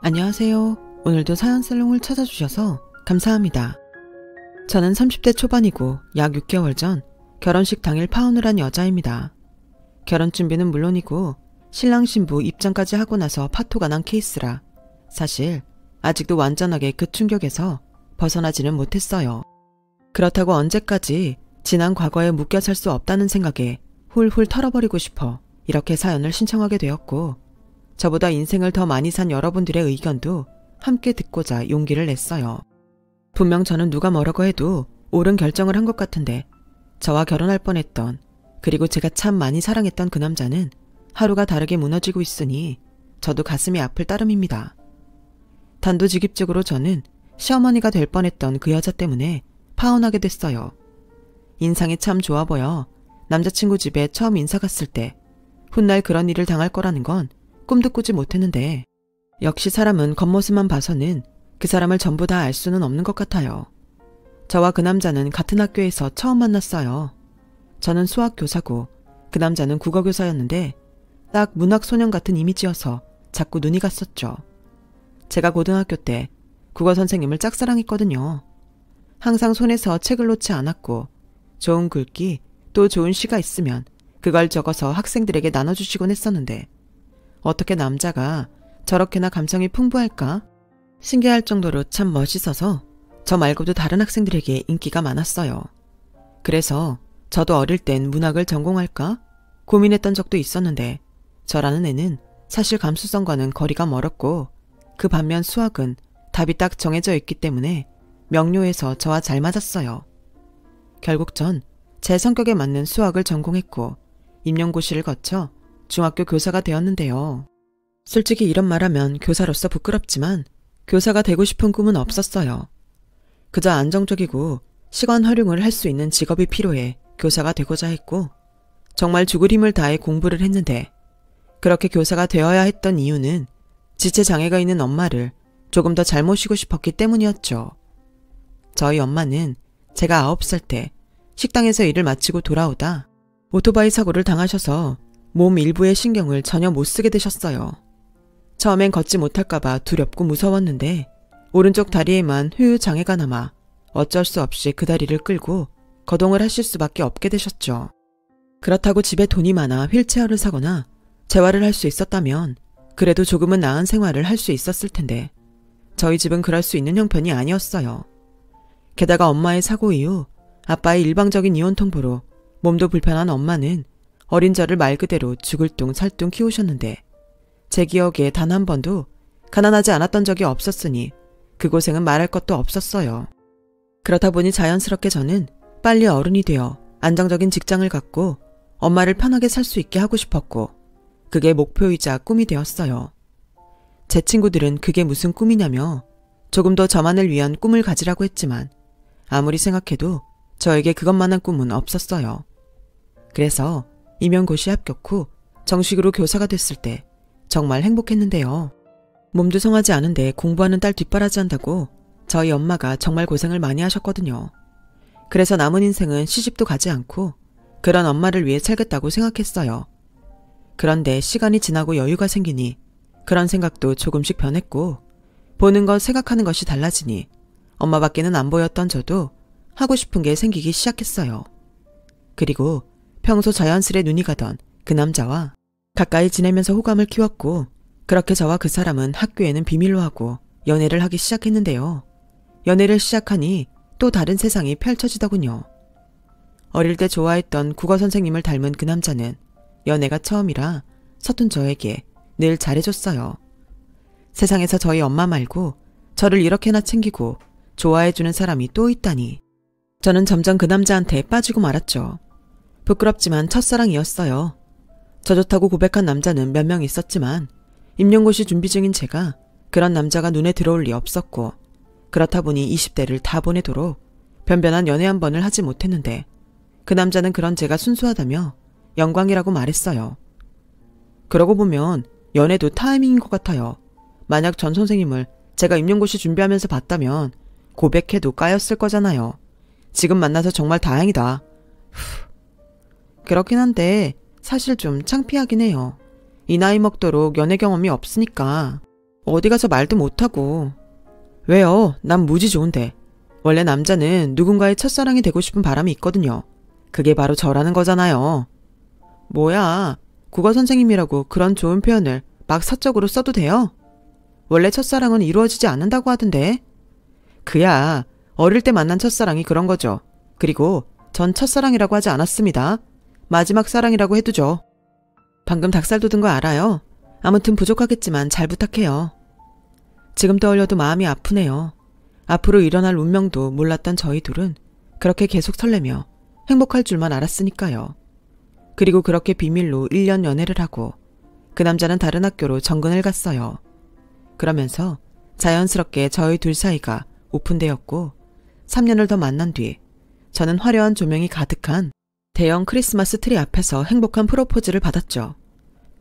안녕하세요. 오늘도 사연살롱을 찾아주셔서 감사합니다. 저는 30대 초반이고 약 6개월 전 결혼식 당일 파혼을 한 여자입니다. 결혼 준비는 물론이고 신랑 신부 입장까지 하고 나서 파토가 난 케이스라 사실 아직도 완전하게 그 충격에서 벗어나지는 못했어요. 그렇다고 언제까지 지난 과거에 묶여 살 수 없다는 생각에 훌훌 털어버리고 싶어 이렇게 사연을 신청하게 되었고, 저보다 인생을 더 많이 산 여러분들의 의견도 함께 듣고자 용기를 냈어요. 분명 저는 누가 뭐라고 해도 옳은 결정을 한 것 같은데 저와 결혼할 뻔했던, 그리고 제가 참 많이 사랑했던 그 남자는 하루가 다르게 무너지고 있으니 저도 가슴이 아플 따름입니다. 단도직입적으로 저는 시어머니가 될 뻔했던 그 여자 때문에 파혼하게 됐어요. 인상이 참 좋아 보여 남자친구 집에 처음 인사 갔을 때 훗날 그런 일을 당할 거라는 건 꿈도 꾸지 못했는데, 역시 사람은 겉모습만 봐서는 그 사람을 전부 다 알 수는 없는 것 같아요. 저와 그 남자는 같은 학교에서 처음 만났어요. 저는 수학교사고 그 남자는 국어교사였는데 딱 문학소년 같은 이미지여서 자꾸 눈이 갔었죠. 제가 고등학교 때 국어선생님을 짝사랑했거든요. 항상 손에서 책을 놓지 않았고 좋은 글귀 또 좋은 시가 있으면 그걸 적어서 학생들에게 나눠주시곤 했었는데 어떻게 남자가 저렇게나 감성이 풍부할까? 신기할 정도로 참 멋있어서 저 말고도 다른 학생들에게 인기가 많았어요. 그래서 저도 어릴 땐 문학을 전공할까 고민했던 적도 있었는데 저라는 애는 사실 감수성과는 거리가 멀었고, 그 반면 수학은 답이 딱 정해져 있기 때문에 명료해서 저와 잘 맞았어요. 결국 전 제 성격에 맞는 수학을 전공했고 임용고시를 거쳐 중학교 교사가 되었는데요. 솔직히 이런 말하면 교사로서 부끄럽지만 교사가 되고 싶은 꿈은 없었어요. 그저 안정적이고 시간 활용을 할 수 있는 직업이 필요해 교사가 되고자 했고, 정말 죽을 힘을 다해 공부를 했는데 그렇게 교사가 되어야 했던 이유는 지체장애가 있는 엄마를 조금 더 잘 모시고 싶었기 때문이었죠. 저희 엄마는 제가 9살 때 식당에서 일을 마치고 돌아오다 오토바이 사고를 당하셔서 몸 일부의 신경을 전혀 못 쓰게 되셨어요. 처음엔 걷지 못할까봐 두렵고 무서웠는데 오른쪽 다리에만 후유장애가 남아 어쩔 수 없이 그 다리를 끌고 거동을 하실 수밖에 없게 되셨죠. 그렇다고 집에 돈이 많아 휠체어를 사거나 재활을 할 수 있었다면 그래도 조금은 나은 생활을 할 수 있었을 텐데 저희 집은 그럴 수 있는 형편이 아니었어요. 게다가 엄마의 사고 이후 아빠의 일방적인 이혼 통보로 몸도 불편한 엄마는 어린 저를 말 그대로 죽을 둥 살 둥 키우셨는데 제 기억에 단 한 번도 가난하지 않았던 적이 없었으니 그 고생은 말할 것도 없었어요. 그렇다 보니 자연스럽게 저는 빨리 어른이 되어 안정적인 직장을 갖고 엄마를 편하게 살 수 있게 하고 싶었고, 그게 목표이자 꿈이 되었어요. 제 친구들은 그게 무슨 꿈이냐며 조금 더 저만을 위한 꿈을 가지라고 했지만 아무리 생각해도 저에게 그것만한 꿈은 없었어요. 그래서 임용고시 합격 후 정식으로 교사가 됐을 때 정말 행복했는데요. 몸도 성하지 않은데 공부하는 딸 뒷바라지한다고 저희 엄마가 정말 고생을 많이 하셨거든요. 그래서 남은 인생은 시집도 가지 않고 그런 엄마를 위해 살겠다고 생각했어요. 그런데 시간이 지나고 여유가 생기니 그런 생각도 조금씩 변했고, 보는 것 생각하는 것이 달라지니 엄마밖에는 안 보였던 저도 하고 싶은 게 생기기 시작했어요. 그리고 평소 자연스레 눈이 가던 그 남자와 가까이 지내면서 호감을 키웠고, 그렇게 저와 그 사람은 학교에는 비밀로 하고 연애를 하기 시작했는데요. 연애를 시작하니 또 다른 세상이 펼쳐지더군요. 어릴 때 좋아했던 국어 선생님을 닮은 그 남자는 연애가 처음이라 서툰 저에게 늘 잘해줬어요. 세상에서 저희 엄마 말고 저를 이렇게나 챙기고 좋아해주는 사람이 또 있다니. 저는 점점 그 남자한테 빠지고 말았죠. 부끄럽지만 첫사랑이었어요. 저 좋다고 고백한 남자는 몇 명 있었지만 임용고시 준비 중인 제가 그런 남자가 눈에 들어올 리 없었고, 그렇다 보니 20대를 다 보내도록 변변한 연애 한 번을 하지 못했는데 그 남자는 그런 제가 순수하다며 영광이라고 말했어요. 그러고 보면 연애도 타이밍인 것 같아요. 만약 전 선생님을 제가 임용고시 준비하면서 봤다면 고백해도 까였을 거잖아요. 지금 만나서 정말 다행이다. 그렇긴 한데 사실 좀 창피하긴 해요. 이 나이 먹도록 연애 경험이 없으니까. 어디 가서 말도 못하고. 왜요? 난 무지 좋은데. 원래 남자는 누군가의 첫사랑이 되고 싶은 바람이 있거든요. 그게 바로 저라는 거잖아요. 뭐야, 국어 선생님이라고 그런 좋은 표현을 막 사적으로 써도 돼요? 원래 첫사랑은 이루어지지 않는다고 하던데. 그야 어릴 때 만난 첫사랑이 그런 거죠. 그리고 전 첫사랑이라고 하지 않았습니다. 마지막 사랑이라고 해두죠. 방금 닭살 돋은 거 알아요? 아무튼 부족하겠지만 잘 부탁해요. 지금 떠올려도 마음이 아프네요. 앞으로 일어날 운명도 몰랐던 저희 둘은 그렇게 계속 설레며 행복할 줄만 알았으니까요. 그리고 그렇게 비밀로 1년 연애를 하고 그 남자는 다른 학교로 전근을 갔어요. 그러면서 자연스럽게 저희 둘 사이가 오픈되었고 3년을 더 만난 뒤 저는 화려한 조명이 가득한 대형 크리스마스 트리 앞에서 행복한 프로포즈를 받았죠.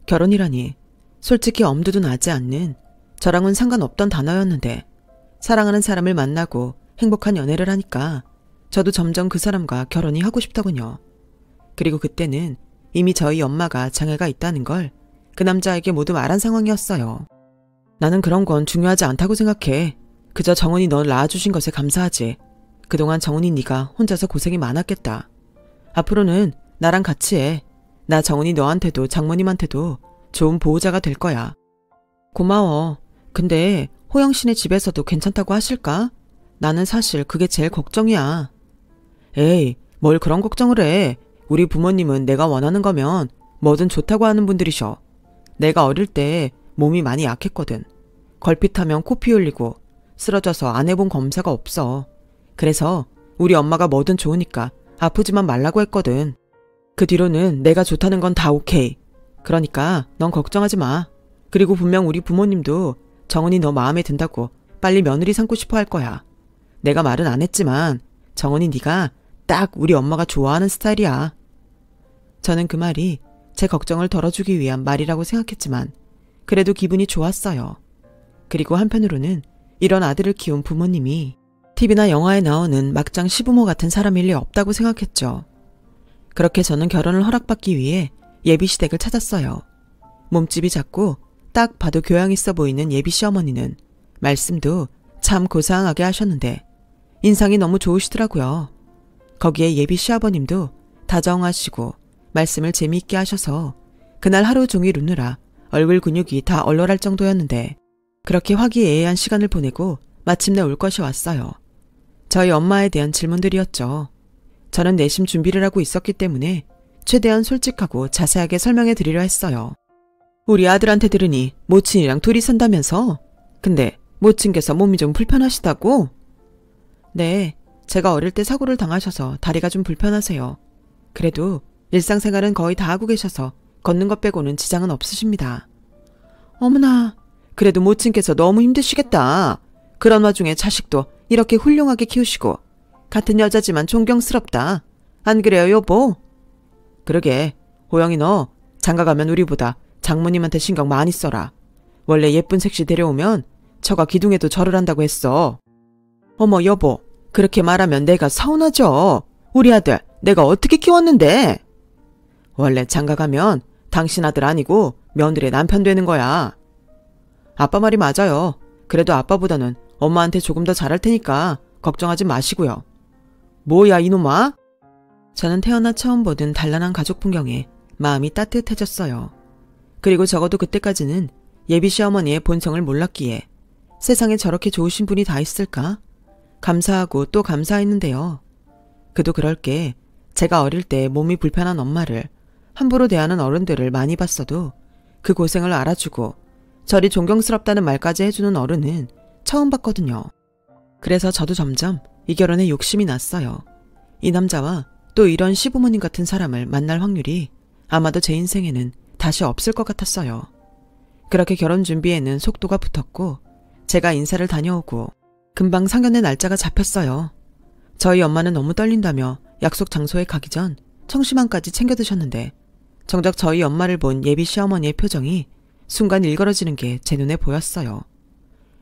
결혼이라니 솔직히 엄두도 나지 않는, 저랑은 상관없던 단어였는데 사랑하는 사람을 만나고 행복한 연애를 하니까 저도 점점 그 사람과 결혼이 하고 싶더군요. 그리고 그때는 이미 저희 엄마가 장애가 있다는 걸 그 남자에게 모두 말한 상황이었어요. 나는 그런 건 중요하지 않다고 생각해. 그저 정훈이 널 낳아주신 것에 감사하지. 그동안 정훈이 네가 혼자서 고생이 많았겠다. 앞으로는 나랑 같이 해. 나 정훈이 너한테도 장모님한테도 좋은 보호자가 될 거야. 고마워. 근데 호영 씨네 집에서도 괜찮다고 하실까? 나는 사실 그게 제일 걱정이야. 에이, 뭘 그런 걱정을 해. 우리 부모님은 내가 원하는 거면 뭐든 좋다고 하는 분들이셔. 내가 어릴 때 몸이 많이 약했거든. 걸핏하면 코피 흘리고 쓰러져서 안 해본 검사가 없어. 그래서 우리 엄마가 뭐든 좋으니까 아프지만 말라고 했거든. 그 뒤로는 내가 좋다는 건 다 오케이. 그러니까 넌 걱정하지 마. 그리고 분명 우리 부모님도 정은이 너 마음에 든다고 빨리 며느리 삼고 싶어 할 거야. 내가 말은 안 했지만 정은이 네가 딱 우리 엄마가 좋아하는 스타일이야. 저는 그 말이 제 걱정을 덜어주기 위한 말이라고 생각했지만 그래도 기분이 좋았어요. 그리고 한편으로는 이런 아들을 키운 부모님이 TV나 영화에 나오는 막장 시부모 같은 사람일 리 없다고 생각했죠. 그렇게 저는 결혼을 허락받기 위해 예비시댁을 찾았어요. 몸집이 작고 딱 봐도 교양 있어 보이는 예비 시어머니는 말씀도 참 고상하게 하셨는데 인상이 너무 좋으시더라고요. 거기에 예비 시아버님도 다정하시고 말씀을 재미있게 하셔서 그날 하루 종일 웃느라 얼굴 근육이 다 얼얼할 정도였는데 그렇게 화기애애한 시간을 보내고 마침내 올 것이 왔어요. 저희 엄마에 대한 질문들이었죠. 저는 내심 준비를 하고 있었기 때문에 최대한 솔직하고 자세하게 설명해 드리려 했어요. 우리 아들한테 들으니 모친이랑 둘이 산다면서? 근데 모친께서 몸이 좀 불편하시다고? 네, 제가 어릴 때 사고를 당하셔서 다리가 좀 불편하세요. 그래도 일상생활은 거의 다 하고 계셔서 걷는 것 빼고는 지장은 없으십니다. 어머나, 그래도 모친께서 너무 힘드시겠다. 그런 와중에 자식도 이렇게 훌륭하게 키우시고 같은 여자지만 존경스럽다. 안 그래요, 여보? 그러게, 호영이 너 장가가면 우리보다 장모님한테 신경 많이 써라. 원래 예쁜 색시 데려오면 처가 기둥에도 절을 한다고 했어. 어머, 여보, 그렇게 말하면 내가 서운하죠. 우리 아들 내가 어떻게 키웠는데? 원래 장가가면 당신 아들 아니고 며느리의 남편 되는 거야. 아빠 말이 맞아요. 그래도 아빠보다는 엄마한테 조금 더 잘할 테니까 걱정하지 마시고요. 뭐야 이놈아? 저는 태어나 처음 보던 단란한 가족 풍경에 마음이 따뜻해졌어요. 그리고 적어도 그때까지는 예비 시어머니의 본성을 몰랐기에 세상에 저렇게 좋으신 분이 다 있을까? 감사하고 또 감사했는데요. 그도 그럴 게 제가 어릴 때 몸이 불편한 엄마를 함부로 대하는 어른들을 많이 봤어도 그 고생을 알아주고 저리 존경스럽다는 말까지 해주는 어른은 처음 봤거든요. 그래서 저도 점점 이 결혼에 욕심이 났어요. 이 남자와 또 이런 시부모님 같은 사람을 만날 확률이 아마도 제 인생에는 다시 없을 것 같았어요. 그렇게 결혼 준비에는 속도가 붙었고 제가 인사를 다녀오고 금방 상견례 날짜가 잡혔어요. 저희 엄마는 너무 떨린다며 약속 장소에 가기 전 청심환까지 챙겨 드셨는데 정작 저희 엄마를 본 예비 시어머니의 표정이 순간 일그러지는 게 제 눈에 보였어요.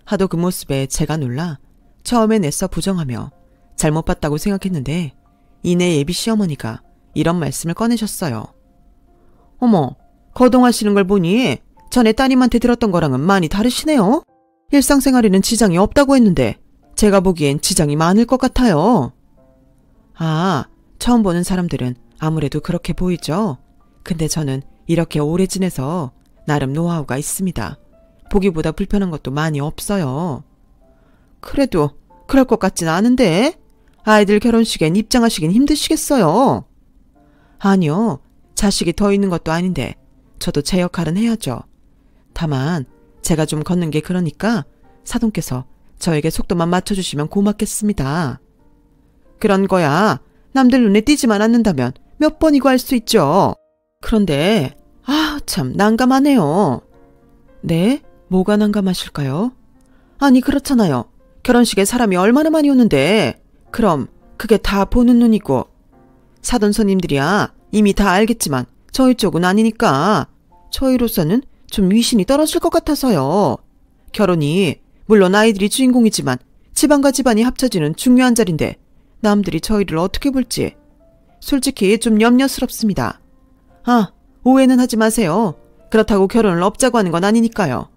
하도 그 모습에 제가 놀라 처음엔 애써 부정하며 잘못 봤다고 생각했는데 이내 예비 시어머니가 이런 말씀을 꺼내셨어요. 어머, 거동하시는 걸 보니 전에 따님한테 들었던 거랑은 많이 다르시네요? 일상생활에는 지장이 없다고 했는데 제가 보기엔 지장이 많을 것 같아요. 아, 처음 보는 사람들은 아무래도 그렇게 보이죠? 근데 저는 이렇게 오래 지내서 나름 노하우가 있습니다. 보기보다 불편한 것도 많이 없어요. 그래도 그럴 것 같진 않은데? 아이들 결혼식엔 입장하시긴 힘드시겠어요. 아니요. 자식이 더 있는 것도 아닌데 저도 제 역할은 해야죠. 다만 제가 좀 걷는 게 그러니까 사돈께서 저에게 속도만 맞춰주시면 고맙겠습니다. 그런 거야 남들 눈에 띄지만 않는다면 몇 번이고 할 수 있죠. 그런데 참 난감하네요. 네? 뭐가 난감하실까요? 아니 그렇잖아요. 결혼식에 사람이 얼마나 많이 오는데 그럼 그게 다 보는 눈이고 사돈 손님들이야 이미 다 알겠지만 저희 쪽은 아니니까 저희로서는 좀 위신이 떨어질 것 같아서요. 결혼이 물론 아이들이 주인공이지만 집안과 집안이 합쳐지는 중요한 자리인데 남들이 저희를 어떻게 볼지 솔직히 좀 염려스럽습니다. 오해는 하지 마세요. 그렇다고 결혼을 없자고 하는 건 아니니까요.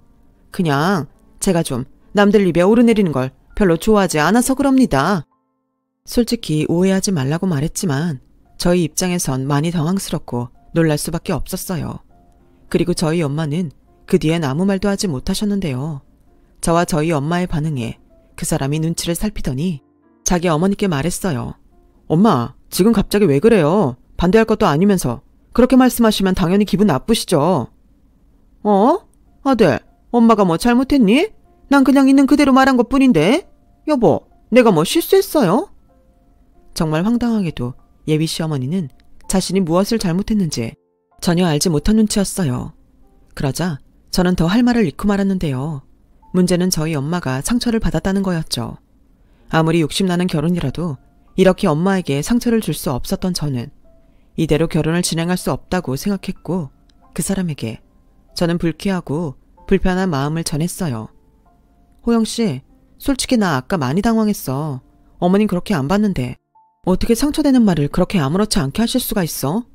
그냥 제가 좀 남들 입에 오르내리는 걸 별로 좋아하지 않아서 그럽니다. 솔직히 오해하지 말라고 말했지만 저희 입장에선 많이 당황스럽고 놀랄 수밖에 없었어요. 그리고 저희 엄마는 그 뒤엔 아무 말도 하지 못하셨는데요. 저와 저희 엄마의 반응에 그 사람이 눈치를 살피더니 자기 어머니께 말했어요. 엄마, 지금 갑자기 왜 그래요? 반대할 것도 아니면서 그렇게 말씀하시면 당연히 기분 나쁘시죠. 아들, 엄마가 뭐 잘못했니? 난 그냥 있는 그대로 말한 것뿐인데. 여보, 내가 뭐 실수했어요? 정말 황당하게도 예비 시어머니는 자신이 무엇을 잘못했는지 전혀 알지 못한 눈치였어요. 그러자 저는 더 할 말을 잃고 말았는데요. 문제는 저희 엄마가 상처를 받았다는 거였죠. 아무리 욕심나는 결혼이라도 이렇게 엄마에게 상처를 줄 수 없었던 저는 이대로 결혼을 진행할 수 없다고 생각했고 그 사람에게 저는 불쾌하고 불편한 마음을 전했어요. 호영씨, 솔직히 나 아까 많이 당황했어. 어머님 그렇게 안 봤는데 어떻게 상처되는 말을 그렇게 아무렇지 않게 하실 수가 있어?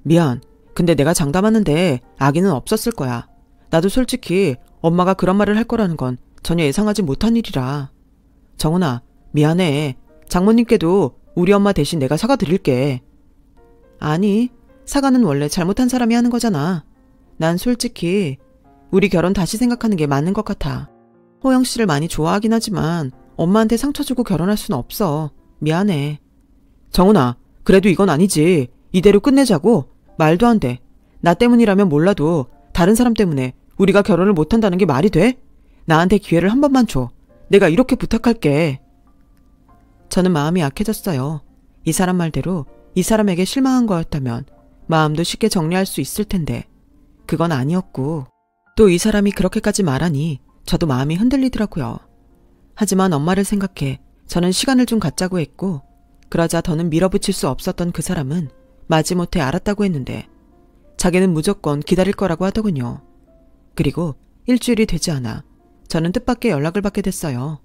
미안. 근데 내가 장담하는데 악의는 없었을 거야. 나도 솔직히 엄마가 그런 말을 할 거라는 건 전혀 예상하지 못한 일이라. 정은아, 미안해. 장모님께도 우리 엄마 대신 내가 사과드릴게. 아니, 사과는 원래 잘못한 사람이 하는 거잖아. 난 솔직히 우리 결혼 다시 생각하는 게 맞는 것 같아. 호영 씨를 많이 좋아하긴 하지만 엄마한테 상처 주고 결혼할 수는 없어. 미안해. 정은아, 그래도 이건 아니지. 이대로 끝내자고? 말도 안 돼. 나 때문이라면 몰라도 다른 사람 때문에 우리가 결혼을 못한다는 게 말이 돼? 나한테 기회를 한 번만 줘. 내가 이렇게 부탁할게. 저는 마음이 약해졌어요. 이 사람 말대로 이 사람에게 실망한 거였다면 마음도 쉽게 정리할 수 있을 텐데 그건 아니었고 또 이 사람이 그렇게까지 말하니 저도 마음이 흔들리더라고요. 하지만 엄마를 생각해 저는 시간을 좀 갖자고 했고 그러자 더는 밀어붙일 수 없었던 그 사람은 마지못해 알았다고 했는데 자기는 무조건 기다릴 거라고 하더군요. 그리고 일주일이 되지 않아 저는 뜻밖의 연락을 받게 됐어요.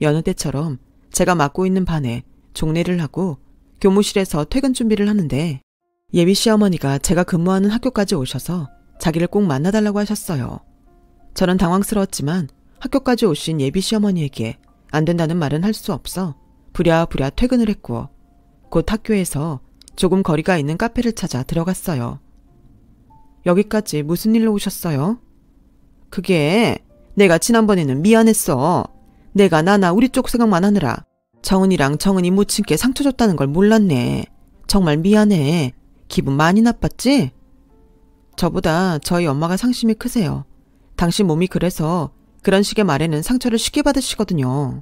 여느 때처럼 제가 맡고 있는 반에 종례를 하고 교무실에서 퇴근 준비를 하는데 예비 시어머니가 제가 근무하는 학교까지 오셔서 자기를 꼭 만나달라고 하셨어요. 저는 당황스러웠지만 학교까지 오신 예비 시어머니에게 안 된다는 말은 할 수 없어 부랴부랴 퇴근을 했고 곧 학교에서 조금 거리가 있는 카페를 찾아 들어갔어요. 여기까지 무슨 일로 오셨어요? 그게 내가 지난번에는 미안했어. 내가 나나 우리 쪽 생각만 하느라 정은이랑 정은이 모친께 상처 줬다는 걸 몰랐네. 정말 미안해. 기분 많이 나빴지? 저보다 저희 엄마가 상심이 크세요. 당신 몸이 그래서 그런 식의 말에는 상처를 쉽게 받으시거든요.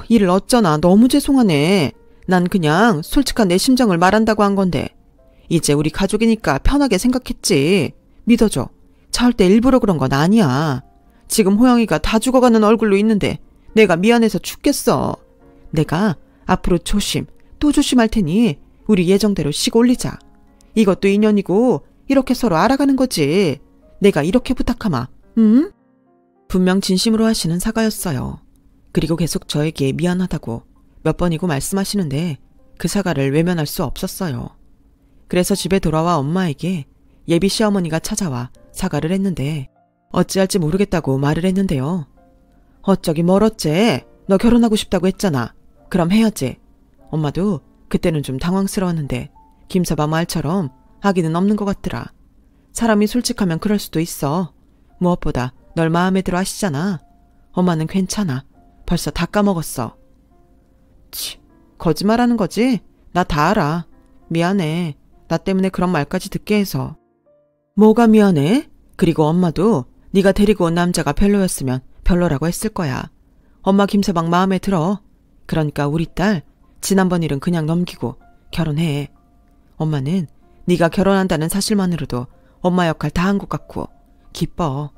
일을 어쩌나 너무 죄송하네. 난 그냥 솔직한 내 심정을 말한다고 한 건데 이제 우리 가족이니까 편하게 생각했지. 믿어줘. 절대 일부러 그런 건 아니야. 지금 호영이가 다 죽어가는 얼굴로 있는데 내가 미안해서 죽겠어. 내가 앞으로 조심 또 조심할 테니 우리 예정대로 식 올리자. 이것도 인연이고 이렇게 서로 알아가는 거지. 내가 이렇게 부탁하마. 응? 분명 진심으로 하시는 사과였어요. 그리고 계속 저에게 미안하다고 몇 번이고 말씀하시는데 그 사과를 외면할 수 없었어요. 그래서 집에 돌아와 엄마에게 예비 시어머니가 찾아와 사과를 했는데 어찌할지 모르겠다고 말을 했는데요. 어쩌기 멀었지. 너 결혼하고 싶다고 했잖아. 그럼 해야지. 엄마도 그때는 좀 당황스러웠는데 김서방 말처럼 아기는 없는 것 같더라. 사람이 솔직하면 그럴 수도 있어. 무엇보다 널 마음에 들어 하시잖아. 엄마는 괜찮아. 벌써 다 까먹었어. 치, 거짓말하는 거지? 나 다 알아. 미안해. 나 때문에 그런 말까지 듣게 해서. 뭐가 미안해? 그리고 엄마도 네가 데리고 온 남자가 별로였으면 별로라고 했을 거야. 엄마 김서방 마음에 들어. 그러니까 우리 딸 지난번 일은 그냥 넘기고 결혼해. 엄마는 네가 결혼한다는 사실만으로도 엄마 역할 다 한 것 같고 기뻐.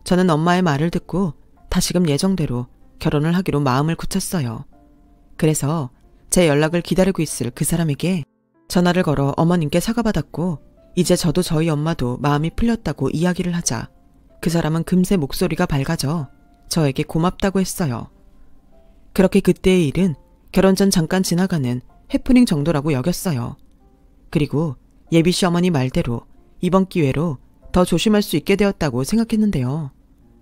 저는 엄마의 말을 듣고 다시금 예정대로 결혼을 하기로 마음을 굳혔어요. 그래서 제 연락을 기다리고 있을 그 사람에게 전화를 걸어 어머님께 사과받았고 이제 저도 저희 엄마도 마음이 풀렸다고 이야기를 하자 그 사람은 금세 목소리가 밝아져 저에게 고맙다고 했어요. 그렇게 그때의 일은 결혼 전 잠깐 지나가는 해프닝 정도라고 여겼어요. 그리고 예비 시어머니 말대로 이번 기회로 더 조심할 수 있게 되었다고 생각했는데요.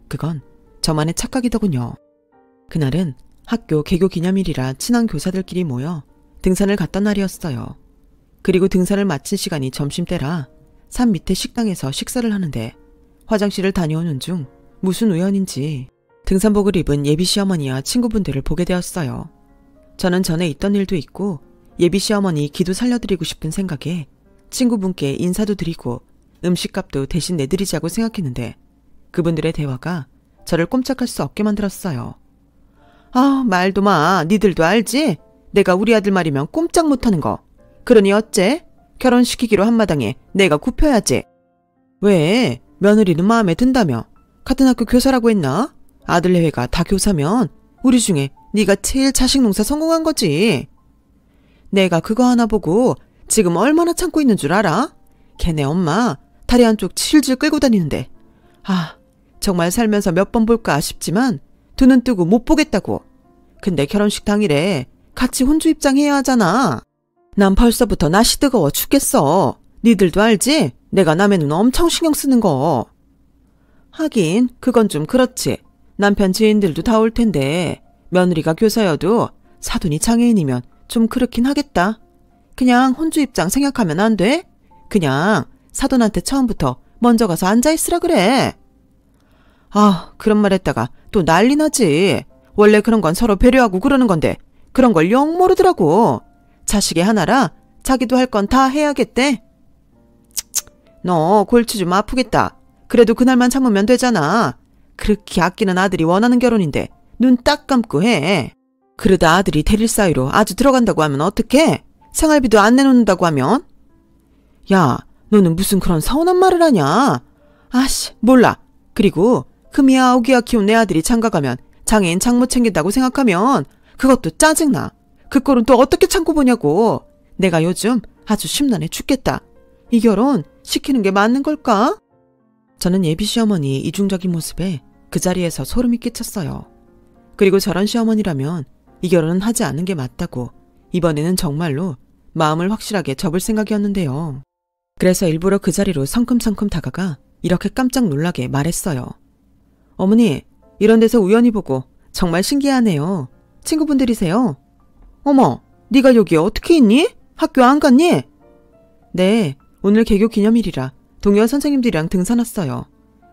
그건 저만의 착각이더군요. 그날은 학교 개교 기념일이라 친한 교사들끼리 모여 등산을 갔던 날이었어요. 그리고 등산을 마친 시간이 점심때라 산 밑에 식당에서 식사를 하는데 화장실을 다녀오는 중 무슨 우연인지 등산복을 입은 예비 시어머니와 친구분들을 보게 되었어요. 저는 전에 있던 일도 있고 예비 시어머니 기도 살려드리고 싶은 생각에 친구분께 인사도 드리고 음식값도 대신 내드리자고 생각했는데 그분들의 대화가 저를 꼼짝할 수 없게 만들었어요. 아, 말도 마. 니들도 알지? 내가 우리 아들 말이면 꼼짝 못하는 거. 그러니 어째? 결혼시키기로 한 마당에 내가 굽혀야지. 왜? 며느리는 마음에 든다며. 같은 학교 교사라고 했나? 아들 내외가 다 교사면 우리 중에 네가 제일 자식 농사 성공한 거지. 내가 그거 하나 보고 지금 얼마나 참고 있는 줄 알아? 걔네 엄마 다리 한쪽 질질 끌고 다니는데 아, 정말 살면서 몇 번 볼까 싶지만 두 눈 뜨고 못 보겠다고. 근데 결혼식 당일에 같이 혼주 입장해야 하잖아. 난 벌써부터 낯이 뜨거워 죽겠어. 니들도 알지? 내가 남의 눈 엄청 신경 쓰는 거. 하긴 그건 좀 그렇지. 남편 지인들도 다 올 텐데 며느리가 교사여도 사돈이 장애인이면 좀 그렇긴 하겠다. 그냥 혼주 입장 생각하면 안 돼? 그냥 사돈한테 처음부터 먼저 가서 앉아있으라 그래. 아, 그런 말 했다가 또 난리 나지. 원래 그런 건 서로 배려하고 그러는 건데 그런 걸 영 모르더라고. 자식이 하나라 자기도 할 건 다 해야겠대. 너 골치 좀 아프겠다. 그래도 그날만 참으면 되잖아. 그렇게 아끼는 아들이 원하는 결혼인데 눈 딱 감고 해. 그러다 아들이 대릴 사이로 아주 들어간다고 하면 어떡해? 생활비도 안 내놓는다고 하면? 야, 너는 무슨 그런 서운한 말을 하냐? 아씨, 몰라. 그리고 금이야 오기야 키운 내 아들이 장가가면 장애인 장모 챙긴다고 생각하면 그것도 짜증나. 그 꼴은 또 어떻게 참고 보냐고. 내가 요즘 아주 심란해 죽겠다. 이 결혼 시키는 게 맞는 걸까? 저는 예비 시어머니 이중적인 모습에 그 자리에서 소름이 끼쳤어요. 그리고 저런 시어머니라면 이 결혼은 하지 않는 게 맞다고 이번에는 정말로 마음을 확실하게 접을 생각이었는데요. 그래서 일부러 그 자리로 성큼성큼 다가가 이렇게 깜짝 놀라게 말했어요. 어머니, 이런 데서 우연히 보고 정말 신기하네요. 친구분들이세요? 어머, 네가 여기 어떻게 있니? 학교 안 갔니? 네, 오늘 개교 기념일이라 동료 선생님들이랑 등산 왔어요.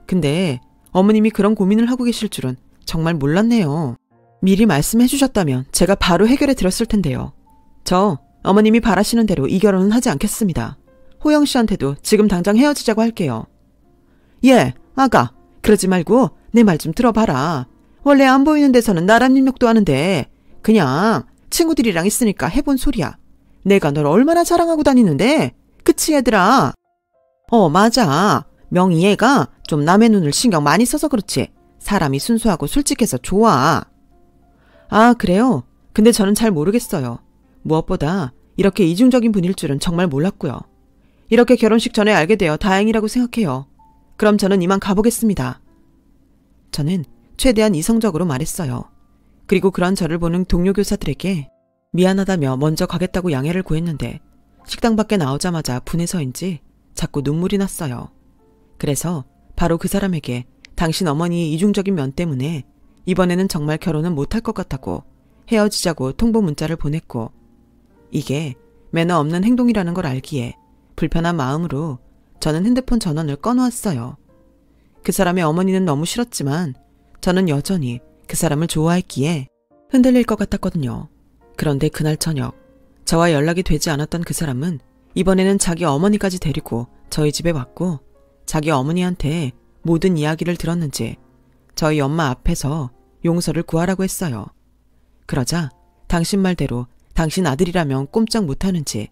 근데 어머님이 그런 고민을 하고 계실 줄은 정말 몰랐네요. 미리 말씀해 주셨다면 제가 바로 해결해 드렸을 텐데요. 저 어머님이 바라시는 대로 이 결혼은 하지 않겠습니다. 호영 씨한테도 지금 당장 헤어지자고 할게요. 예, 아가, 그러지 말고 내 말 좀 들어봐라. 원래 안 보이는 데서는 나란 입력도 하는데 그냥 친구들이랑 있으니까 해본 소리야. 내가 널 얼마나 자랑하고 다니는데. 그치 얘들아? 맞아. 명희 얘가 좀 남의 눈을 신경 많이 써서 그렇지. 사람이 순수하고 솔직해서 좋아. 아, 그래요? 근데 저는 잘 모르겠어요. 무엇보다 이렇게 이중적인 분일 줄은 정말 몰랐고요. 이렇게 결혼식 전에 알게 되어 다행이라고 생각해요. 그럼 저는 이만 가보겠습니다. 저는 최대한 이성적으로 말했어요. 그리고 그런 저를 보는 동료 교사들에게 미안하다며 먼저 가겠다고 양해를 구했는데 식당 밖에 나오자마자 분해서인지 자꾸 눈물이 났어요. 그래서 바로 그 사람에게 당신 어머니의 이중적인 면 때문에 이번에는 정말 결혼은 못할 것 같다고 헤어지자고 통보 문자를 보냈고, 이게 매너 없는 행동이라는 걸 알기에 불편한 마음으로 저는 핸드폰 전원을 꺼놓았어요. 그 사람의 어머니는 너무 싫었지만 저는 여전히 그 사람을 좋아했기에 흔들릴 것 같았거든요. 그런데 그날 저녁, 저와 연락이 되지 않았던 그 사람은 이번에는 자기 어머니까지 데리고 저희 집에 왔고, 자기 어머니한테 모든 이야기를 들었는지 저희 엄마 앞에서 용서를 구하라고 했어요. 그러자 당신 말대로 당신 아들이라면 꼼짝 못하는지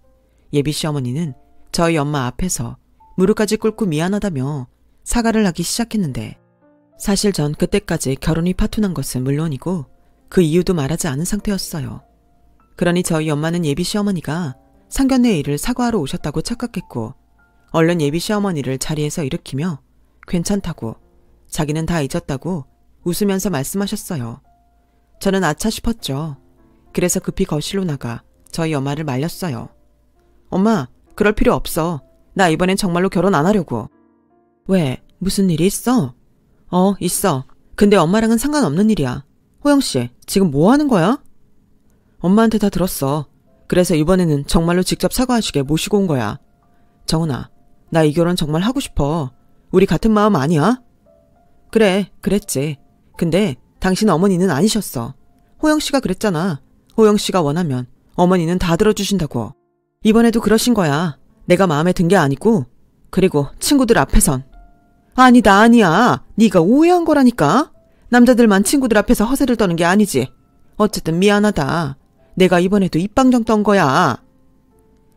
예비 시어머니는 저희 엄마 앞에서 무릎까지 꿇고 미안하다며 사과를 하기 시작했는데, 사실 전 그때까지 결혼이 파토난 것은 물론이고 그 이유도 말하지 않은 상태였어요. 그러니 저희 엄마는 예비 시어머니가 상견례 일을 사과하러 오셨다고 착각했고, 얼른 예비 시어머니를 자리에서 일으키며 괜찮다고, 자기는 다 잊었다고 웃으면서 말씀하셨어요. 저는 아차 싶었죠. 그래서 급히 거실로 나가 저희 엄마를 말렸어요. 엄마, 그럴 필요 없어. 나 이번엔 정말로 결혼 안 하려고. 왜? 무슨 일이 있어? 있어. 근데 엄마랑은 상관없는 일이야. 호영씨, 지금 뭐 하는 거야? 엄마한테 다 들었어. 그래서 이번에는 정말로 직접 사과하시게 모시고 온 거야. 정은아, 나 이 결혼 정말 하고 싶어. 우리 같은 마음 아니야? 그래, 그랬지. 근데 당신 어머니는 아니셨어. 호영씨가 그랬잖아. 호영씨가 원하면 어머니는 다 들어주신다고. 이번에도 그러신 거야. 내가 마음에 든 게 아니고. 그리고 친구들 앞에선. 아니다, 아니야. 네가 오해한 거라니까. 남자들만 친구들 앞에서 허세를 떠는 게 아니지. 어쨌든 미안하다. 내가 이번에도 입방정 떤 거야.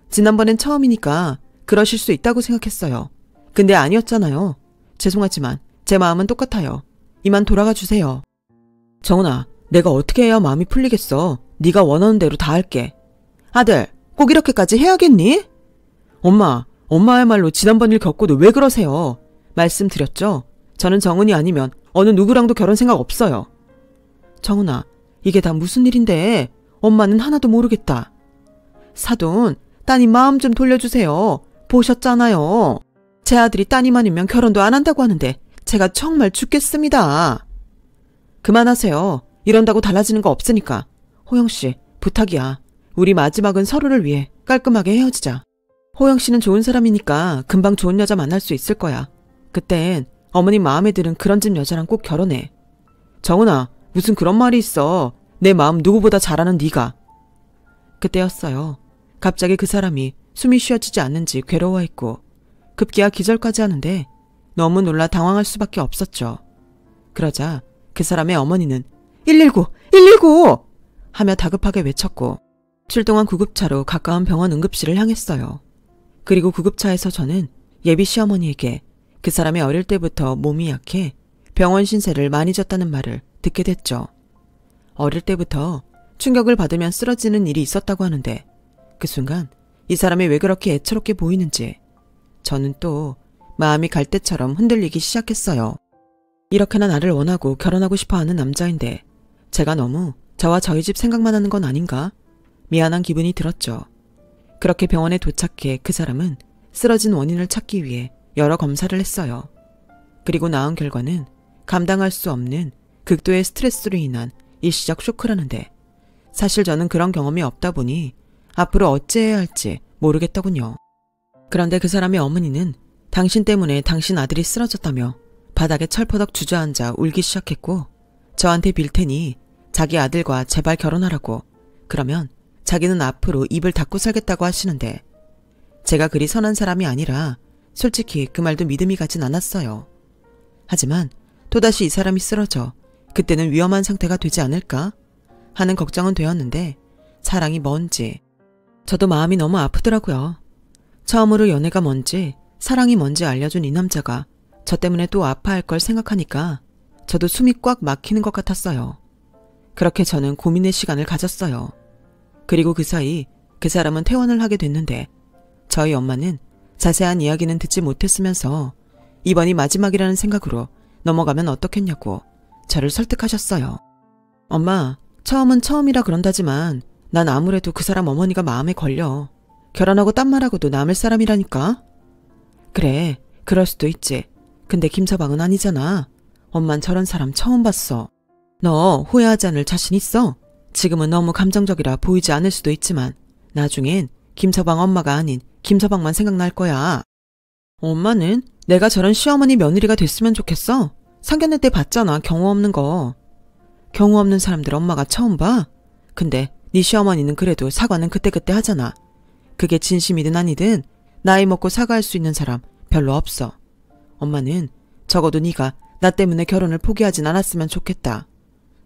지난번엔 처음이니까 그러실 수 있다고 생각했어요. 근데 아니었잖아요. 죄송하지만 제 마음은 똑같아요. 이만 돌아가 주세요. 정은아, 내가 어떻게 해야 마음이 풀리겠어. 네가 원하는 대로 다 할게. 아들, 꼭 이렇게까지 해야겠니? 엄마야말로 지난번 일 겪고도 왜 그러세요? 말씀드렸죠? 저는 정은이 아니면 어느 누구랑도 결혼 생각 없어요. 정은아, 이게 다 무슨 일인데 엄마는 하나도 모르겠다. 사돈, 따님 마음 좀 돌려주세요. 보셨잖아요. 제 아들이 따님 아니면 결혼도 안 한다고 하는데 제가 정말 죽겠습니다. 그만하세요. 이런다고 달라지는 거 없으니까. 호영씨, 부탁이야. 우리 마지막은 서로를 위해 깔끔하게 헤어지자. 호영씨는 좋은 사람이니까 금방 좋은 여자 만날 수 있을 거야. 그땐 어머님 마음에 드는 그런 집 여자랑 꼭 결혼해. 정은아, 무슨 그런 말이 있어. 내 마음 누구보다 잘 아는 네가. 그때였어요. 갑자기 그 사람이 숨이 쉬어지지 않는지 괴로워했고 급기야 기절까지 하는데 너무 놀라 당황할 수밖에 없었죠. 그러자 그 사람의 어머니는 119! 119! 하며 다급하게 외쳤고 출동한 구급차로 가까운 병원 응급실을 향했어요. 그리고 구급차에서 저는 예비 시어머니에게 그 사람이 어릴 때부터 몸이 약해 병원 신세를 많이 졌다는 말을 듣게 됐죠. 어릴 때부터 충격을 받으면 쓰러지는 일이 있었다고 하는데 그 순간 이 사람이 왜 그렇게 애처롭게 보이는지 저는 또 마음이 갈대처럼 흔들리기 시작했어요. 이렇게나 나를 원하고 결혼하고 싶어하는 남자인데 제가 너무 저와 저희 집 생각만 하는 건 아닌가? 미안한 기분이 들었죠. 그렇게 병원에 도착해 그 사람은 쓰러진 원인을 찾기 위해 여러 검사를 했어요. 그리고 나온 결과는 감당할 수 없는 극도의 스트레스로 인한 일시적 쇼크라는데 사실 저는 그런 경험이 없다 보니 앞으로 어찌해야 할지 모르겠더군요. 그런데 그 사람의 어머니는 당신 때문에 당신 아들이 쓰러졌다며 바닥에 철퍼덕 주저앉아 울기 시작했고 저한테 빌 테니 자기 아들과 제발 결혼하라고, 그러면 자기는 앞으로 입을 닫고 살겠다고 하시는데 제가 그리 선한 사람이 아니라 솔직히 그 말도 믿음이 가진 않았어요. 하지만 또다시 이 사람이 쓰러져 그때는 위험한 상태가 되지 않을까 하는 걱정은 되었는데 사랑이 뭔지 저도 마음이 너무 아프더라고요. 처음으로 연애가 뭔지 사랑이 뭔지 알려준 이 남자가 저 때문에 또 아파할 걸 생각하니까 저도 숨이 꽉 막히는 것 같았어요. 그렇게 저는 고민의 시간을 가졌어요. 그리고 그 사이 그 사람은 퇴원을 하게 됐는데 저희 엄마는 자세한 이야기는 듣지 못했으면서 이번이 마지막이라는 생각으로 넘어가면 어떻겠냐고 저를 설득하셨어요. 엄마, 처음은 처음이라 그런다지만 난 아무래도 그 사람 어머니가 마음에 걸려. 결혼하고 딴 말하고도 남을 사람이라니까. 그래, 그럴 수도 있지. 근데 김서방은 아니잖아. 엄만 저런 사람 처음 봤어. 너 후회하지 않을 자신 있어? 지금은 너무 감정적이라 보이지 않을 수도 있지만 나중엔 김서방 엄마가 아닌 김서방만 생각날 거야. 엄마는 내가 저런 시어머니 며느리가 됐으면 좋겠어. 상견례 때 봤잖아, 경우 없는 거. 경우 없는 사람들 엄마가 처음 봐? 근데 네 시어머니는 그래도 사과는 그때그때 하잖아. 그게 진심이든 아니든 나이 먹고 사과할 수 있는 사람 별로 없어. 엄마는 적어도 네가 나 때문에 결혼을 포기하진 않았으면 좋겠다.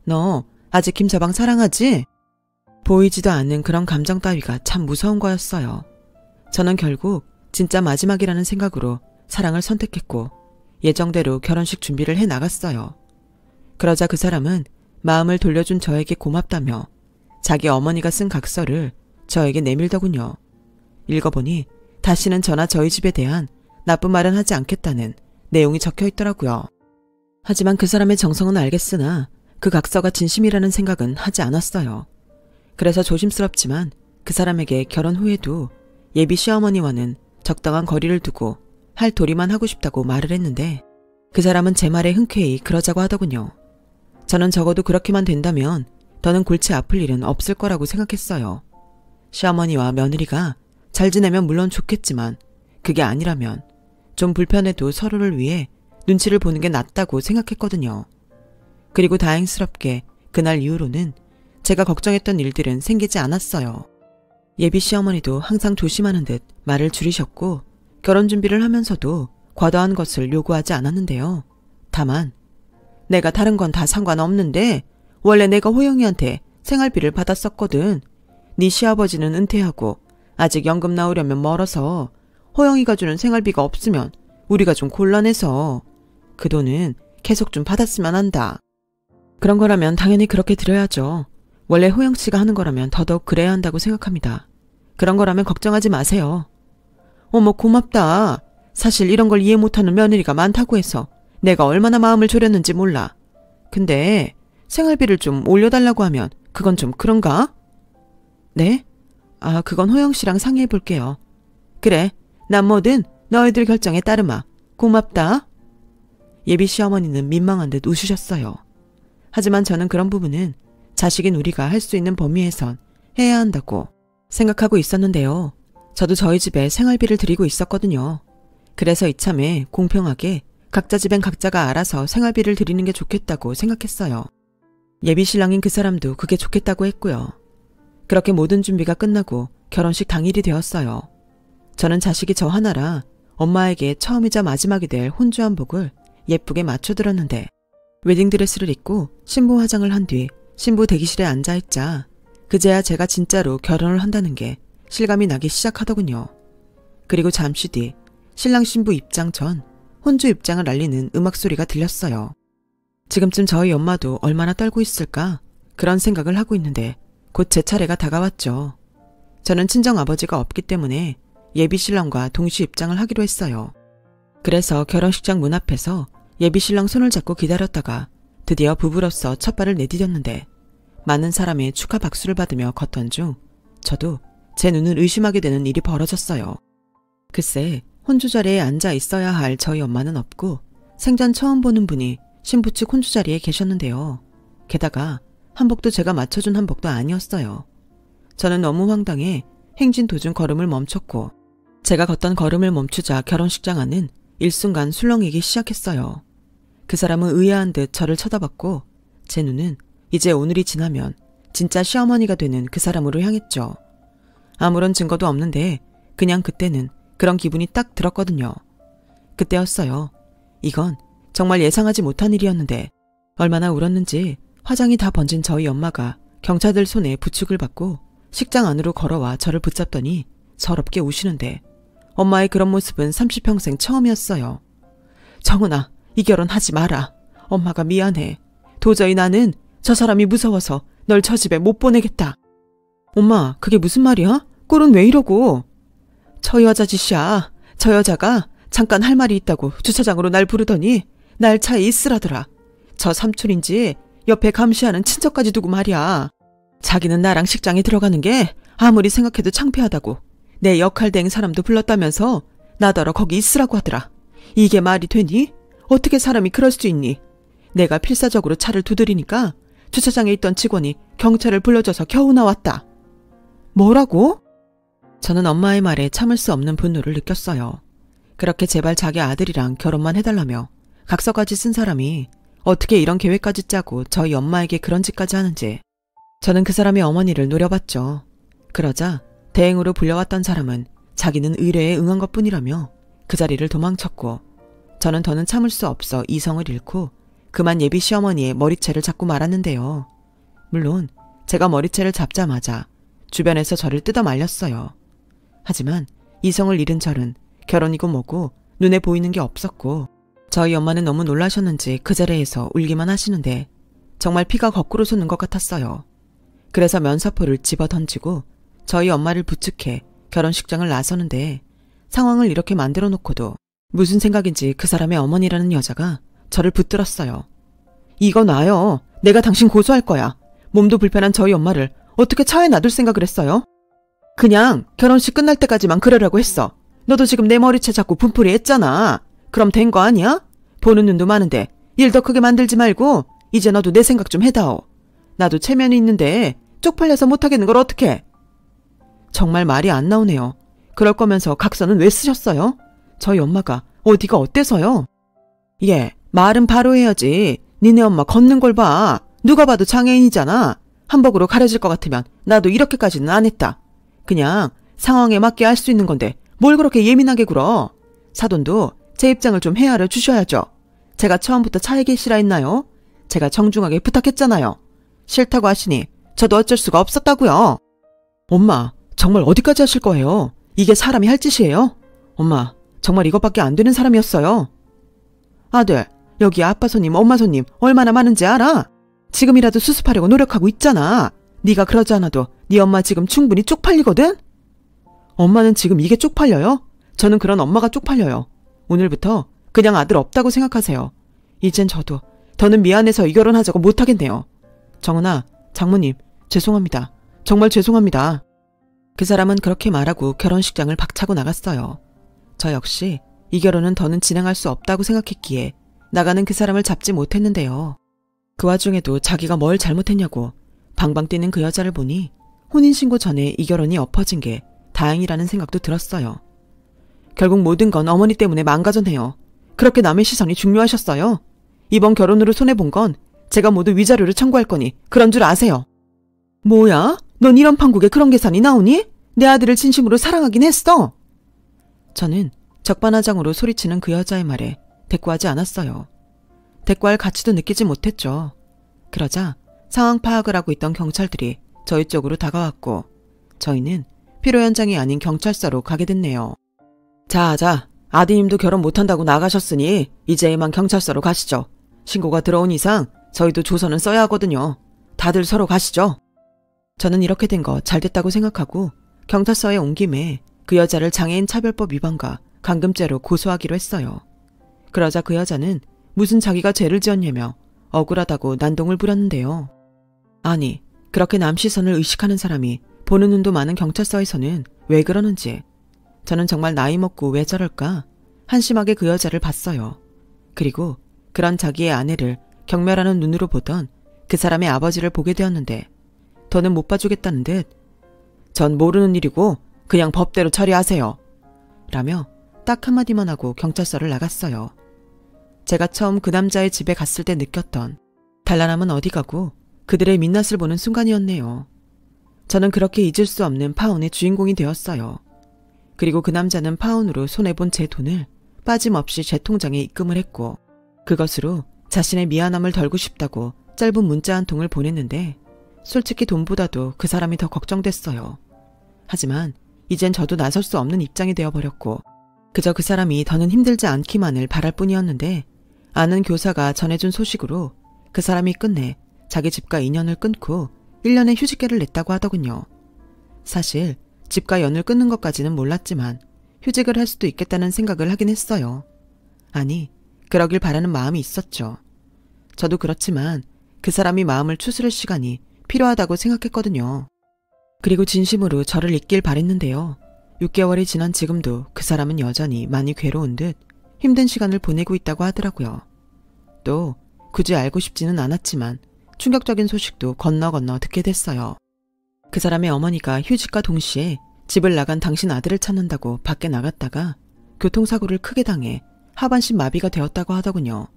너 아직 김서방 사랑하지? 보이지도 않는 그런 감정 따위가 참 무서운 거였어요. 저는 결국 진짜 마지막이라는 생각으로 사랑을 선택했고 예정대로 결혼식 준비를 해 나갔어요. 그러자 그 사람은 마음을 돌려준 저에게 고맙다며 자기 어머니가 쓴 각서를 저에게 내밀더군요. 읽어보니 다시는 저나 저희 집에 대한 나쁜 말은 하지 않겠다는 내용이 적혀 있더라고요. 하지만 그 사람의 정성은 알겠으나 그 각서가 진심이라는 생각은 하지 않았어요. 그래서 조심스럽지만 그 사람에게 결혼 후에도 예비 시어머니와는 적당한 거리를 두고 할 도리만 하고 싶다고 말을 했는데 그 사람은 제 말에 흔쾌히 그러자고 하더군요. 저는 적어도 그렇게만 된다면 더는 골치 아플 일은 없을 거라고 생각했어요. 시어머니와 며느리가 잘 지내면 물론 좋겠지만 그게 아니라면 좀 불편해도 서로를 위해 눈치를 보는 게 낫다고 생각했거든요. 그리고 다행스럽게 그날 이후로는 제가 걱정했던 일들은 생기지 않았어요. 예비 시어머니도 항상 조심하는 듯 말을 줄이셨고 결혼 준비를 하면서도 과도한 것을 요구하지 않았는데요. 다만 내가 다른 건 다 상관없는데 원래 내가 호영이한테 생활비를 받았었거든. 네 시아버지는 은퇴하고 아직 연금 나오려면 멀어서 호영이가 주는 생활비가 없으면 우리가 좀 곤란해서 그 돈은 계속 좀 받았으면 한다. 그런 거라면 당연히 그렇게 드려야죠. 원래 호영 씨가 하는 거라면 더더욱 그래야 한다고 생각합니다. 그런 거라면 걱정하지 마세요. 어머 고맙다. 사실 이런 걸 이해 못하는 며느리가 많다고 해서 내가 얼마나 마음을 졸였는지 몰라. 근데 생활비를 좀 올려달라고 하면 그건 좀 그런가? 네? 아 그건 호영 씨랑 상의해 볼게요. 그래 난 뭐든 너희들 결정에 따르마. 고맙다. 예비 시어머니는 민망한 듯 웃으셨어요. 하지만 저는 그런 부분은 자식인 우리가 할 수 있는 범위에선 해야 한다고 생각하고 있었는데요. 저도 저희 집에 생활비를 드리고 있었거든요. 그래서 이참에 공평하게 각자 집엔 각자가 알아서 생활비를 드리는 게 좋겠다고 생각했어요. 예비 신랑인 그 사람도 그게 좋겠다고 했고요. 그렇게 모든 준비가 끝나고 결혼식 당일이 되었어요. 저는 자식이 저 하나라 엄마에게 처음이자 마지막이 될 혼주 한복을 예쁘게 맞춰드렸는데 웨딩드레스를 입고 신부 화장을 한 뒤 신부 대기실에 앉아있자 그제야 제가 진짜로 결혼을 한다는 게 실감이 나기 시작하더군요. 그리고 잠시 뒤 신랑 신부 입장 전 혼주 입장을 알리는 음악 소리가 들렸어요. 지금쯤 저희 엄마도 얼마나 떨고 있을까 그런 생각을 하고 있는데 곧 제 차례가 다가왔죠. 저는 친정아버지가 없기 때문에 예비 신랑과 동시 입장을 하기로 했어요. 그래서 결혼식장 문 앞에서 예비 신랑 손을 잡고 기다렸다가 드디어 부부로서 첫 발을 내디뎠는데 많은 사람의 축하 박수를 받으며 걷던 중 저도 제 눈을 의심하게 되는 일이 벌어졌어요. 글쎄 혼주 자리에 앉아 있어야 할 저희 엄마는 없고 생전 처음 보는 분이 신부 측 혼주 자리에 계셨는데요. 게다가 한복도 제가 맞춰준 한복도 아니었어요. 저는 너무 황당해 행진 도중 걸음을 멈췄고 제가 걷던 걸음을 멈추자 결혼식장 안은 일순간 술렁이기 시작했어요. 그 사람은 의아한 듯 저를 쳐다봤고 제 눈은 이제 오늘이 지나면 진짜 시어머니가 되는 그 사람으로 향했죠. 아무런 증거도 없는데 그냥 그때는 그런 기분이 딱 들었거든요. 그때였어요. 이건 정말 예상하지 못한 일이었는데 얼마나 울었는지 화장이 다 번진 저희 엄마가 경찰들 손에 부축을 받고 식장 안으로 걸어와 저를 붙잡더니 서럽게 우시는데 엄마의 그런 모습은 30평생 처음이었어요. 정은아, 이 결혼 하지 마라. 엄마가 미안해. 도저히 나는 저 사람이 무서워서 널 저 집에 못 보내겠다. 엄마, 그게 무슨 말이야? 꼴은 왜 이러고? 저 여자 짓이야. 저 여자가 잠깐 할 말이 있다고 주차장으로 날 부르더니 날 차에 있으라더라. 저 삼촌인지 옆에 감시하는 친척까지 두고 말이야. 자기는 나랑 식장에 들어가는 게 아무리 생각해도 창피하다고 내 역할 대행 사람도 불렀다면서 나더러 거기 있으라고 하더라. 이게 말이 되니? 어떻게 사람이 그럴 수 있니? 내가 필사적으로 차를 두드리니까 주차장에 있던 직원이 경찰을 불러줘서 겨우 나왔다. 뭐라고? 저는 엄마의 말에 참을 수 없는 분노를 느꼈어요. 그렇게 제발 자기 아들이랑 결혼만 해달라며 각서까지 쓴 사람이 어떻게 이런 계획까지 짜고 저희 엄마에게 그런 짓까지 하는지. 저는 그 사람의 어머니를 노려봤죠. 그러자 대행으로 불려왔던 사람은 자기는 의뢰에 응한 것뿐이라며 그 자리를 도망쳤고, 저는 더는 참을 수 없어 이성을 잃고 그만 예비 시어머니의 머리채를 잡고 말았는데요. 물론 제가 머리채를 잡자마자 주변에서 저를 뜯어 말렸어요. 하지만 이성을 잃은 저는 결혼이고 뭐고 눈에 보이는 게 없었고, 저희 엄마는 너무 놀라셨는지 그 자리에서 울기만 하시는데 정말 피가 거꾸로 솟는 것 같았어요. 그래서 면사포를 집어 던지고 저희 엄마를 부축해 결혼식장을 나서는데, 상황을 이렇게 만들어 놓고도 무슨 생각인지 그 사람의 어머니라는 여자가 저를 붙들었어요. 이거 놔요. 내가 당신 고소할 거야. 몸도 불편한 저희 엄마를 어떻게 차에 놔둘 생각을 했어요? 그냥 결혼식 끝날 때까지만 그러라고 했어. 너도 지금 내 머리채 잡고 분풀이 했잖아. 그럼 된 거 아니야? 보는 눈도 많은데 일 더 크게 만들지 말고 이제 너도 내 생각 좀 해다오. 나도 체면이 있는데 쪽팔려서 못하겠는 걸 어떡해. 정말 말이 안 나오네요. 그럴 거면서 각서는 왜 쓰셨어요? 저희 엄마가 어디가 어때서요? 예, 말은 바로 해야지. 니네 엄마 걷는 걸 봐. 누가 봐도 장애인이잖아. 한복으로 가려질 것 같으면 나도 이렇게까지는 안 했다. 그냥 상황에 맞게 할 수 있는 건데 뭘 그렇게 예민하게 굴어. 사돈도 제 입장을 좀 헤아려 주셔야죠. 제가 처음부터 차에 계시라 했나요? 제가 정중하게 부탁했잖아요. 싫다고 하시니 저도 어쩔 수가 없었다고요. 엄마, 정말 어디까지 하실 거예요? 이게 사람이 할 짓이에요? 엄마, 정말 이것밖에 안 되는 사람이었어요. 아들, 여기 아빠 손님, 엄마 손님 얼마나 많은지 알아? 지금이라도 수습하려고 노력하고 있잖아. 네가 그러지 않아도 네 엄마 지금 충분히 쪽팔리거든? 엄마는 지금 이게 쪽팔려요? 저는 그런 엄마가 쪽팔려요. 오늘부터 그냥 아들 없다고 생각하세요. 이젠 저도 더는 미안해서 이 결혼하자고 못하겠네요. 정은아, 장모님, 죄송합니다. 정말 죄송합니다. 그 사람은 그렇게 말하고 결혼식장을 박차고 나갔어요. 저 역시 이 결혼은 더는 진행할 수 없다고 생각했기에 나가는 그 사람을 잡지 못했는데요. 그 와중에도 자기가 뭘 잘못했냐고 방방 뛰는 그 여자를 보니 혼인신고 전에 이 결혼이 엎어진 게 다행이라는 생각도 들었어요. 결국 모든 건 어머니 때문에 망가졌네요. 그렇게 남의 시선이 중요하셨어요? 이번 결혼으로 손해본 건 제가 모두 위자료를 청구할 거니 그런 줄 아세요. 뭐야? 넌 이런 판국에 그런 계산이 나오니? 내 아들을 진심으로 사랑하긴 했어. 저는 적반하장으로 소리치는 그 여자의 말에 대꾸하지 않았어요. 대꾸할 가치도 느끼지 못했죠. 그러자 상황 파악을 하고 있던 경찰들이 저희 쪽으로 다가왔고, 저희는 피로 현장이 아닌 경찰서로 가게 됐네요. 자, 아드님도 결혼 못한다고 나가셨으니 이제 이만 경찰서로 가시죠. 신고가 들어온 이상 저희도 조서는 써야 하거든요. 다들 서로 가시죠. 저는 이렇게 된 거 잘됐다고 생각하고 경찰서에 온 김에 그 여자를 장애인 차별법 위반과 감금죄로 고소하기로 했어요. 그러자 그 여자는 무슨 자기가 죄를 지었냐며 억울하다고 난동을 부렸는데요. 아니, 그렇게 남 시선을 의식하는 사람이 보는 눈도 많은 경찰서에서는 왜 그러는지, 저는 정말 나이 먹고 왜 저럴까 한심하게 그 여자를 봤어요. 그리고 그런 자기의 아내를 경멸하는 눈으로 보던 그 사람의 아버지를 보게 되었는데, 더는 못 봐주겠다는 듯 전 모르는 일이고 그냥 법대로 처리하세요 라며 딱 한마디만 하고 경찰서를 나갔어요. 제가 처음 그 남자의 집에 갔을 때 느꼈던 단란함은 어디 가고 그들의 민낯을 보는 순간이었네요. 저는 그렇게 잊을 수 없는 파혼의 주인공이 되었어요. 그리고 그 남자는 파혼으로 손해본 제 돈을 빠짐없이 제 통장에 입금을 했고, 그것으로 자신의 미안함을 덜고 싶다고 짧은 문자 한 통을 보냈는데, 솔직히 돈보다도 그 사람이 더 걱정됐어요. 하지만 이젠 저도 나설 수 없는 입장이 되어버렸고, 그저 그 사람이 더는 힘들지 않기만을 바랄 뿐이었는데, 아는 교사가 전해준 소식으로 그 사람이 끝내 자기 집과 인연을 끊고 1년의 휴직계를 냈다고 하더군요. 사실 집과 연을 끊는 것까지는 몰랐지만 휴직을 할 수도 있겠다는 생각을 하긴 했어요. 아니, 그러길 바라는 마음이 있었죠. 저도 그렇지만 그 사람이 마음을 추스를 시간이 필요하다고 생각했거든요. 그리고 진심으로 저를 잊길 바랬는데요. 6개월이 지난 지금도 그 사람은 여전히 많이 괴로운 듯 힘든 시간을 보내고 있다고 하더라고요. 또 굳이 알고 싶지는 않았지만 충격적인 소식도 건너 듣게 됐어요. 그 사람의 어머니가 휴직과 동시에 집을 나간 당신 아들을 찾는다고 밖에 나갔다가 교통사고를 크게 당해 하반신 마비가 되었다고 하더군요.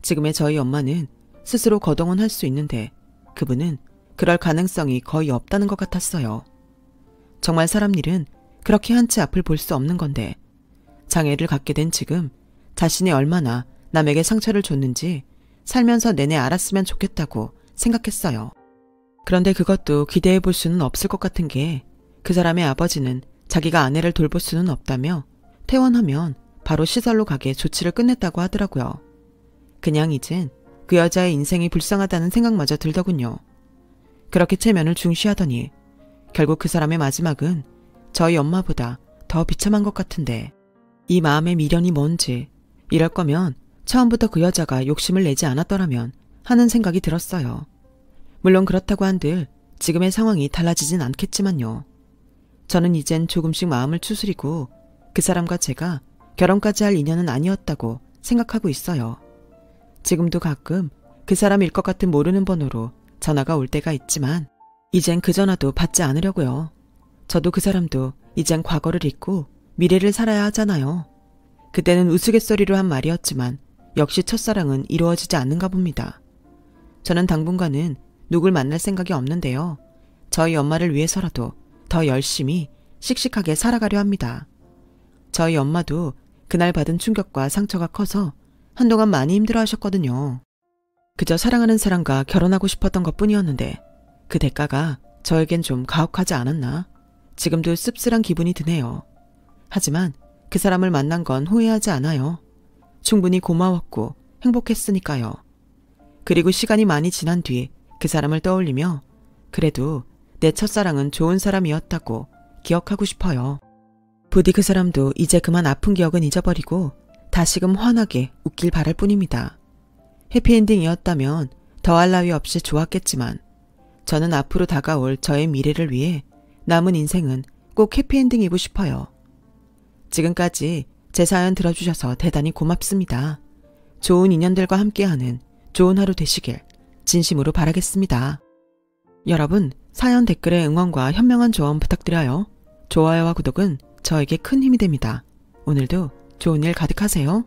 지금의 저희 엄마는 스스로 거동은 할 수 있는데 그분은 그럴 가능성이 거의 없다는 것 같았어요. 정말 사람 일은 그렇게 한치 앞을 볼 수 없는 건데 장애를 갖게 된 지금 자신이 얼마나 남에게 상처를 줬는지 살면서 내내 알았으면 좋겠다고 생각했어요. 그런데 그것도 기대해 볼 수는 없을 것 같은 게 그 사람의 아버지는 자기가 아내를 돌볼 수는 없다며 퇴원하면 바로 시설로 가게 조치를 끝냈다고 하더라고요. 그냥 이젠 그 여자의 인생이 불쌍하다는 생각마저 들더군요. 그렇게 체면을 중시하더니 결국 그 사람의 마지막은 저희 엄마보다 더 비참한 것 같은데 이 마음의 미련이 뭔지 이럴 거면 처음부터 그 여자가 욕심을 내지 않았더라면 하는 생각이 들었어요. 물론 그렇다고 한들 지금의 상황이 달라지진 않겠지만요. 저는 이젠 조금씩 마음을 추스리고 그 사람과 제가 결혼까지 할 인연은 아니었다고 생각하고 있어요. 지금도 가끔 그 사람일 것 같은 모르는 번호로 전화가 올 때가 있지만 이젠 그 전화도 받지 않으려고요. 저도 그 사람도 이젠 과거를 잊고 미래를 살아야 하잖아요. 그때는 우스갯소리로 한 말이었지만 역시 첫사랑은 이루어지지 않는가 봅니다. 저는 당분간은 누굴 만날 생각이 없는데요. 저희 엄마를 위해서라도 더 열심히 씩씩하게 살아가려 합니다. 저희 엄마도 그날 받은 충격과 상처가 커서 한동안 많이 힘들어하셨거든요. 그저 사랑하는 사람과 결혼하고 싶었던 것뿐이었는데 그 대가가 저에겐 좀 가혹하지 않았나? 지금도 씁쓸한 기분이 드네요. 하지만 그 사람을 만난 건 후회하지 않아요. 충분히 고마웠고 행복했으니까요. 그리고 시간이 많이 지난 뒤 그 사람을 떠올리며 그래도 내 첫사랑은 좋은 사람이었다고 기억하고 싶어요. 부디 그 사람도 이제 그만 아픈 기억은 잊어버리고 다시금 환하게 웃길 바랄 뿐입니다. 해피엔딩이었다면 더할 나위 없이 좋았겠지만 저는 앞으로 다가올 저의 미래를 위해 남은 인생은 꼭 해피엔딩이고 싶어요. 지금까지 제 사연 들어주셔서 대단히 고맙습니다. 좋은 인연들과 함께하는 좋은 하루 되시길 진심으로 바라겠습니다. 여러분, 사연 댓글에 응원과 현명한 조언 부탁드려요. 좋아요와 구독은 저에게 큰 힘이 됩니다. 오늘도 좋은 일 가득하세요.